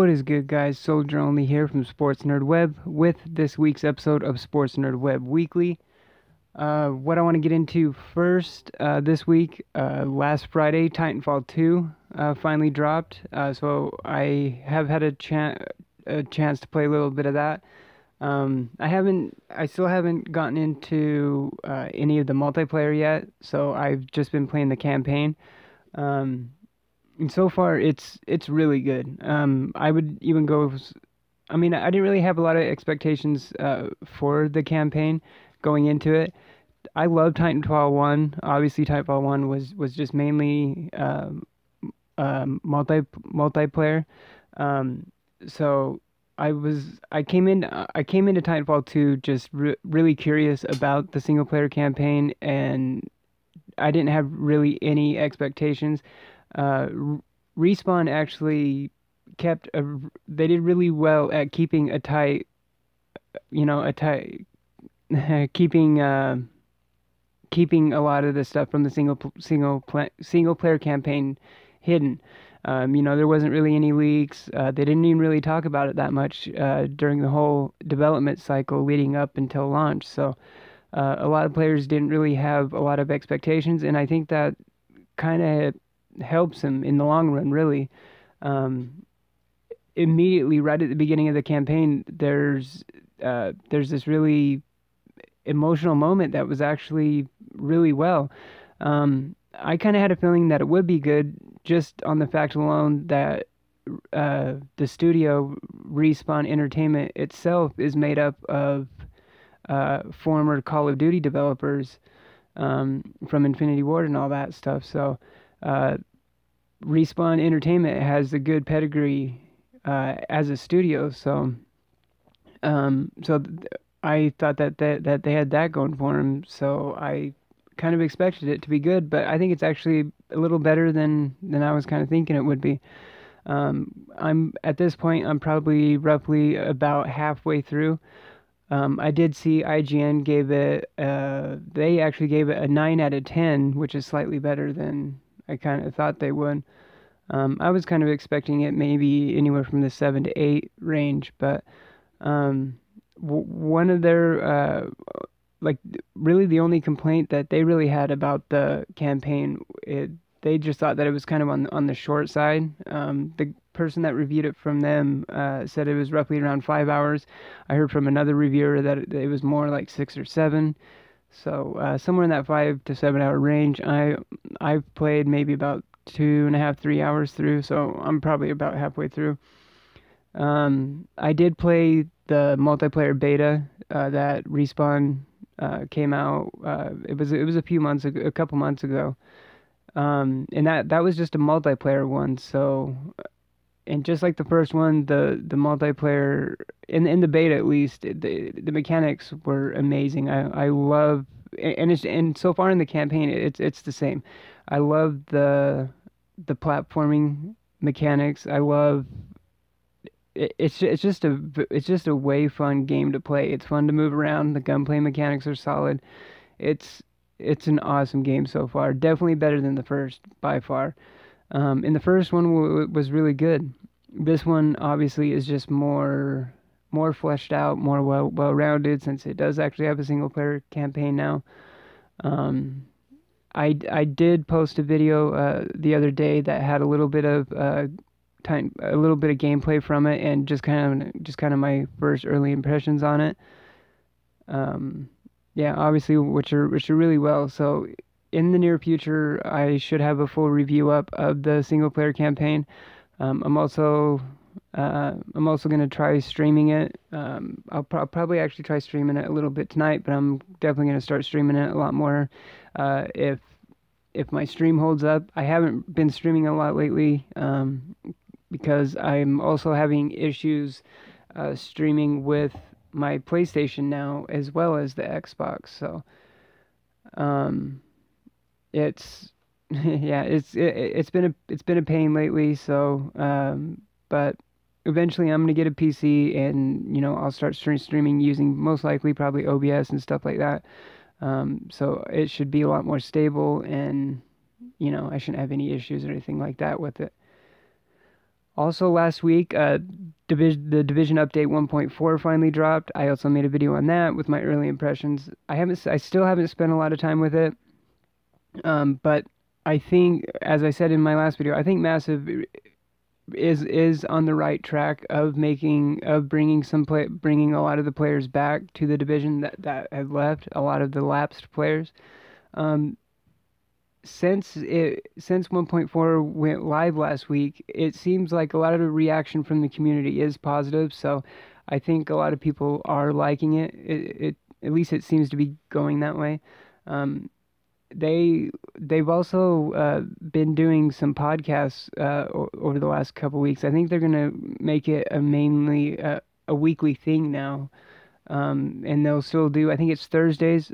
What is good, guys? Soldier Only here from SportsNerdWeb with this week's episode of SportsNerdWeb Weekly. What I want to get into first this week, last Friday, Titanfall 2 finally dropped. So I have had a chance to play a little bit of that. I still haven't gotten into any of the multiplayer yet, so I've just been playing the campaign. And so far, it's really good. I would even go. I mean, I didn't really have a lot of expectations for the campaign going into it. I love Titanfall 1. Obviously, Titanfall 1 was just mainly multiplayer. So I came into Titanfall 2 just really curious about the single player campaign, and I didn't have really any expectations. Respawn actually they did really well at keeping a tight, keeping a lot of the stuff from the single player campaign hidden. There wasn't really any leaks. They didn't even really talk about it that much during the whole development cycle leading up until launch. So a lot of players didn't really have a lot of expectations, and I think that kind of helps him in the long run, really. Immediately, right at the beginning of the campaign, there's this really emotional moment that was actually really well. I kind of had a feeling that it would be good just on the fact alone that the studio Respawn Entertainment itself is made up of former Call of Duty developers from Infinity Ward and all that stuff. So Respawn Entertainment has a good pedigree as a studio, so I thought that they had that going for them. So I kind of expected it to be good, but I think it's actually a little better than I was kind of thinking it would be. I'm at this point, I'm probably roughly about halfway through. I did see IGN gave it, they actually gave it a 9 out of 10, which is slightly better than I kind of thought they would. I was kind of expecting it maybe anywhere from the 7 to 8 range, but one of their, really the only complaint that they really had about the campaign, they just thought that it was kind of on the short side. The person that reviewed it from them said it was roughly around 5 hours. I heard from another reviewer that it was more like 6 or 7. So somewhere in that 5 to 7 hour range. I've played maybe about 2.5, 3 hours through, so I'm probably about halfway through. I did play the multiplayer beta that Respawn came out. It was a couple months ago, and that was just a multiplayer one. So, and just like the first one, the multiplayer in the beta at least, the mechanics were amazing. I love, and so far in the campaign, it's the same. I love the platforming mechanics. I love it's just a way fun game to play. It's fun to move around. The gunplay mechanics are solid. It's an awesome game so far. Definitely better than the first by far. And the first one was really good. This one obviously is just more fleshed out, more well-rounded, since it does actually have a single player campaign now. I did post a video the other day that had a little bit of gameplay from it, and just kind of my first early impressions on it. Yeah, obviously, which are really well. So in the near future, I should have a full review up of the single player campaign. I'm also going to try streaming it. I'll probably actually try streaming it a little bit tonight, but I'm definitely going to start streaming it a lot more if my stream holds up. I haven't been streaming a lot lately because I'm also having issues streaming with my PlayStation now as well as the Xbox. So it's yeah, it's been a pain lately. So but eventually I'm gonna get a PC, and I'll start streaming using most likely probably OBS and stuff like that. So it should be a lot more stable, and I shouldn't have any issues or anything like that with it. Also last week, the Division Update 1.4 finally dropped. I also made a video on that with my early impressions. I still haven't spent a lot of time with it, but I think, as I said in my last video, I think Massive is on the right track of bringing bringing a lot of the players back to the division that have left, a lot of the lapsed players. Since 1.4 went live last week, it seems like a lot of the reaction from the community is positive. So I think a lot of people are liking it. It at least it seems to be going that way. They've also been doing some podcasts over the last couple weeks. I think they're gonna make it mainly a weekly thing now, and they'll still do. I think it's Thursdays.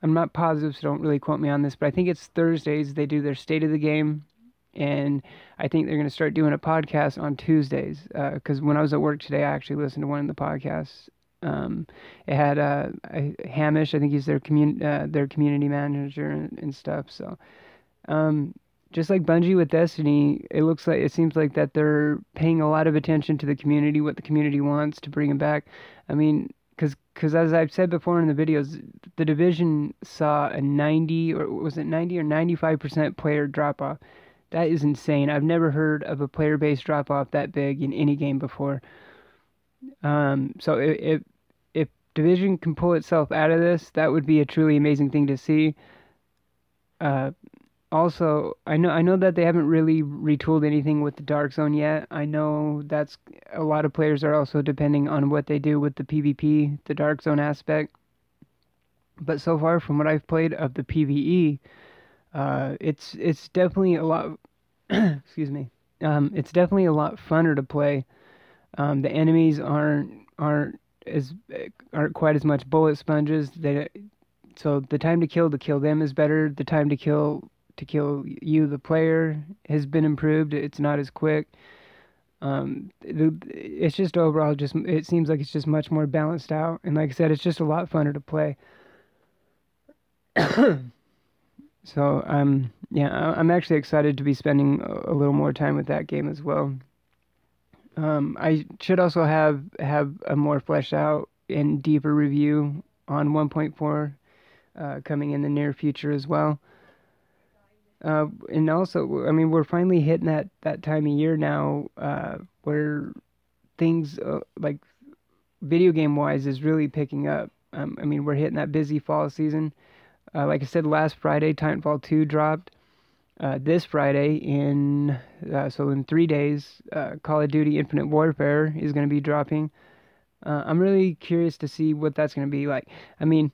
I'm not positive, so don't really quote me on this, but I think it's Thursdays they do their State of the Game, and I think they're going to start doing a podcast on Tuesdays, because when I was at work today, I actually listened to one of the podcasts. It had Hamish, I think he's their community manager and stuff, so just like Bungie with Destiny, it seems like that they're paying a lot of attention to the community, what the community wants to bring them back. I mean, because as I've said before in the videos, the division saw a 90 or 95% player drop off. That is insane. I've never heard of a player base drop off that big in any game before. So if division can pull itself out of this, that would be a truly amazing thing to see. Also, I know that they haven't really retooled anything with the Dark Zone yet. I know that's a lot of players are also depending on what they do with the PvP, the Dark Zone aspect. But so far, from what I've played of the PvE, it's definitely a lot. Excuse me. It's definitely a lot funner to play. The enemies aren't quite as much bullet sponges. So the time to kill them is better. The time to kill you, the player, has been improved. It's not as quick. It's just overall, it seems like it's just much more balanced out. And like I said, it's just a lot funner to play. So, yeah, I'm actually excited to be spending a little more time with that game as well. I should also have a more fleshed out and deeper review on 1.4 coming in the near future as well. And also, I mean, we're finally hitting that time of year now where things like video game wise is really picking up. I mean, we're hitting that busy fall season. Like I said, last Friday, Titanfall 2 dropped. This Friday, so in 3 days, Call of Duty Infinite Warfare is going to be dropping. I'm really curious to see what that's going to be like. I mean,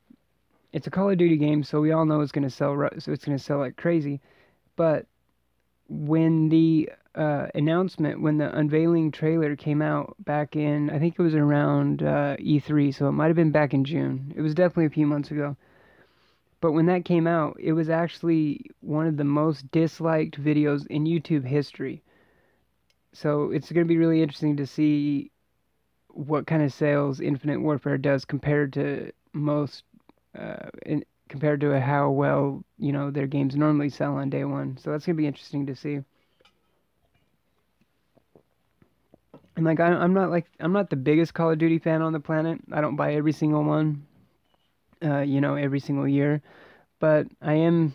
it's a Call of Duty game, so we all know it's going to sell. So it's going to sell like crazy. But when the when the unveiling trailer came out back in, I think it was around E3, so it might have been back in June. It was definitely a few months ago. But when that came out, it was actually one of the most disliked videos in YouTube history. So it's going to be really interesting to see what kind of sales Infinite Warfare does compared to compared to how well, their games normally sell on day one. So that's going to be interesting to see. And like I'm not the biggest Call of Duty fan on the planet. I don't buy every single one. Every single year, but I am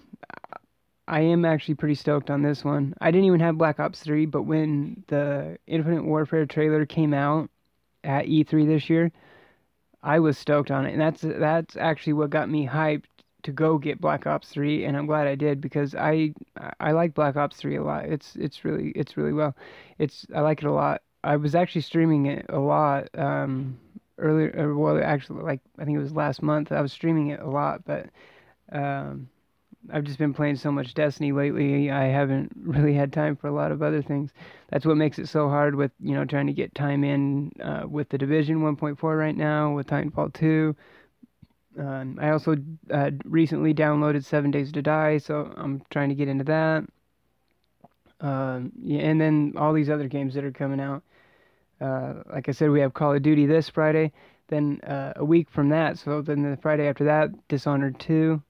actually pretty stoked on this one. I didn't even have Black Ops 3, but when the Infinite Warfare trailer came out at E3 this year, I was stoked on it, and that's actually what got me hyped to go get Black Ops 3, and I'm glad I did because I like Black Ops 3 a lot. It's really well. I like it a lot. I was actually streaming it a lot. Earlier, well, actually, like I think it was last month, I was streaming it a lot, but I've just been playing so much Destiny lately, I haven't really had time for a lot of other things. That's what makes it so hard with, trying to get time in with the Division 1.4 right now, with Titanfall 2. I also recently downloaded 7 Days to Die, so I'm trying to get into that. Yeah, and then all these other games that are coming out. Like I said, we have Call of Duty this Friday, then a week from that, so then the Friday after that, Dishonored 2.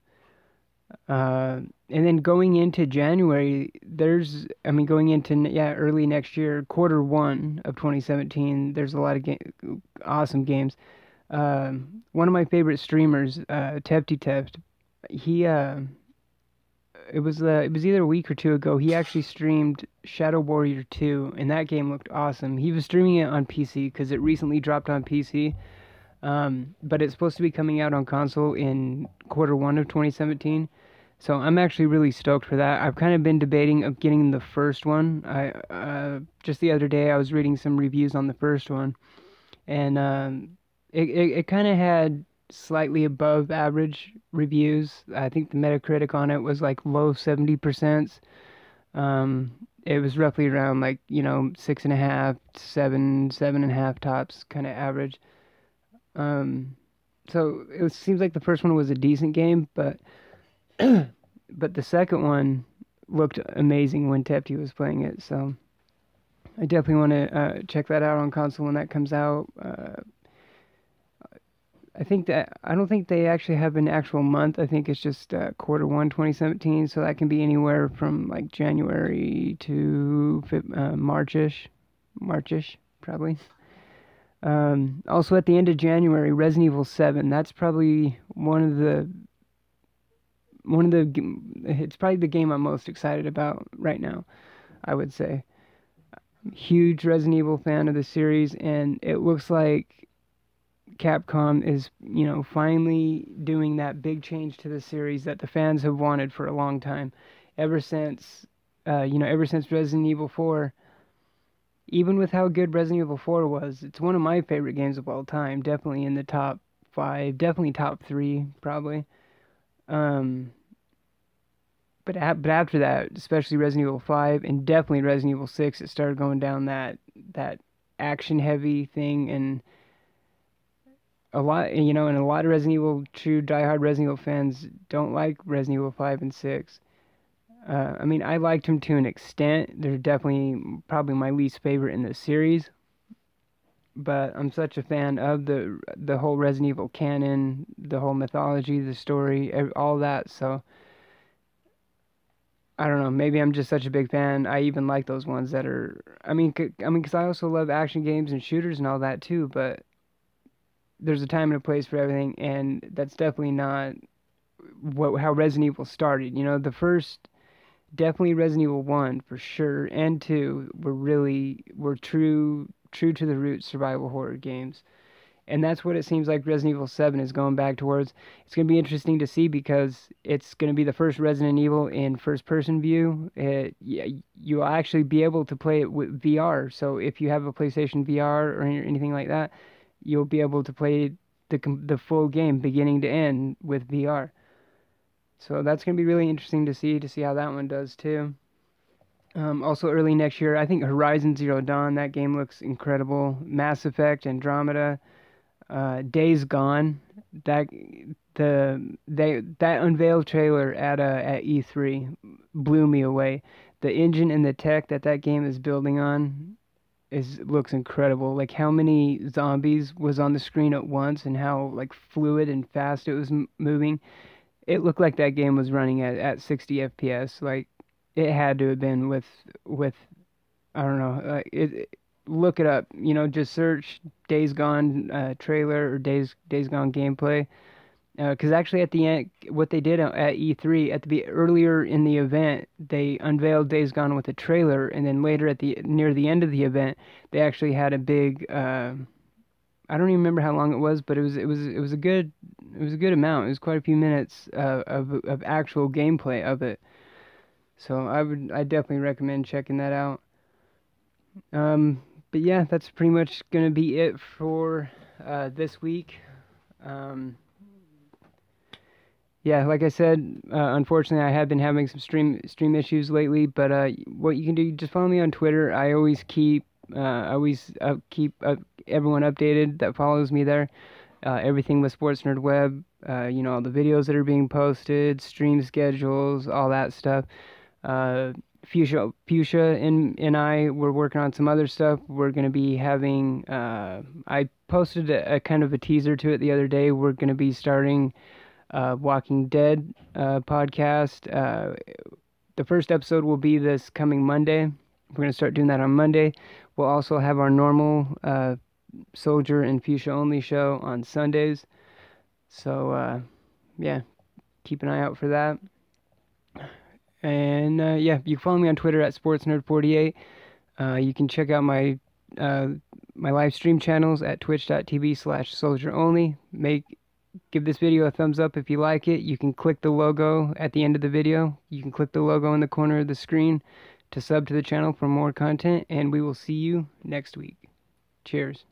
And then going into January, going into early next year, quarter one of 2017, there's a lot of awesome games. One of my favorite streamers, Tefty, he it was either a week or two ago. He actually streamed Shadow Warrior 2, and that game looked awesome. He was streaming it on PC because it recently dropped on PC. But it's supposed to be coming out on console in quarter one of 2017. So I'm actually really stoked for that. I've kind of been debating of getting the first one. Just the other day I was reading some reviews on the first one, and it kind of had slightly above average reviews. I think the Metacritic on it was like low 70%. It was roughly around like 6.5, 7.5 tops, kind of average. So it seems like the first one was a decent game, but but the second one looked amazing when Tepti was playing it. So I definitely want to check that out on console when that comes out. I don't think they actually have an actual month. I think it's just quarter one 2017. So that can be anywhere from like January to Marchish, probably. Also at the end of January, Resident Evil 7. That's probably it's probably the game I'm most excited about right now, I would say. Huge Resident Evil fan of the series, and it looks like Capcom is, finally doing that big change to the series that the fans have wanted for a long time. Ever since Resident Evil 4. Even with how good Resident Evil 4 was, it's one of my favorite games of all time. Definitely in the top 5, definitely top 3, probably. But after that, especially Resident Evil 5 and definitely Resident Evil 6, it started going down that action-heavy thing, and a lot of Resident Evil true diehard Resident Evil fans don't like Resident Evil 5 and 6. I liked them to an extent. They're definitely probably my least favorite in the series. But I'm such a fan of the whole Resident Evil canon, the whole mythology, the story, all that. So I don't know. Maybe I'm just such a big fan. I even like those ones that are. Because I also love action games and shooters and all that too. But there's a time and a place for everything, and that's definitely not how Resident Evil started. The first. Definitely Resident Evil 1 for sure, and 2 were true to the roots survival horror games. And that's what it seems like Resident Evil 7 is going back towards. It's going to be interesting to see because it's going to be the first Resident Evil in first-person view. You'll actually be able to play it with VR. So if you have a PlayStation VR or anything like that, you'll be able to play the full game beginning to end with VR. So that's going to be really interesting to see how that one does too. Also early next year, I think Horizon Zero Dawn, that game looks incredible. Mass Effect, Andromeda, Days Gone, that unveiled trailer at E3 blew me away. The engine and the tech that game is building on looks incredible. Like how many zombies was on the screen at once and how like fluid and fast it was moving. It looked like that game was running at 60 FPS. Like it had to have been with I don't know. Look it up. Just search Days Gone trailer or Days Gone gameplay. Because actually at the end, what they did at E3 earlier in the event, they unveiled Days Gone with a trailer, and then later near the end of the event, they actually had a big. I don't even remember how long it was, but it was a good amount. It was quite a few minutes of actual gameplay of it. So I definitely recommend checking that out. But yeah, that's pretty much gonna be it for this week. Yeah, like I said, unfortunately I have been having some stream issues lately, but what you can do, just follow me on Twitter. I always keep everyone updated that follows me there. Everything with SportsNerdWeb, all the videos that are being posted, stream schedules, all that stuff. Fuchsia and I were working on some other stuff. We're going to be having, I posted a kind of a teaser to it the other day. We're going to be starting Walking Dead podcast. The first episode will be this coming Monday. We're going to start doing that on Monday. We'll also have our normal Soldier and Fuchsia Only show on Sundays. So, yeah, keep an eye out for that. And, yeah, you can follow me on Twitter at SportsNerd48. You can check out my live stream channels at twitch.tv/soldieronly. Give this video a thumbs up if you like it. You can click the logo at the end of the video. You can click the logo in the corner of the screen to sub to the channel for more content, and we will see you next week. Cheers.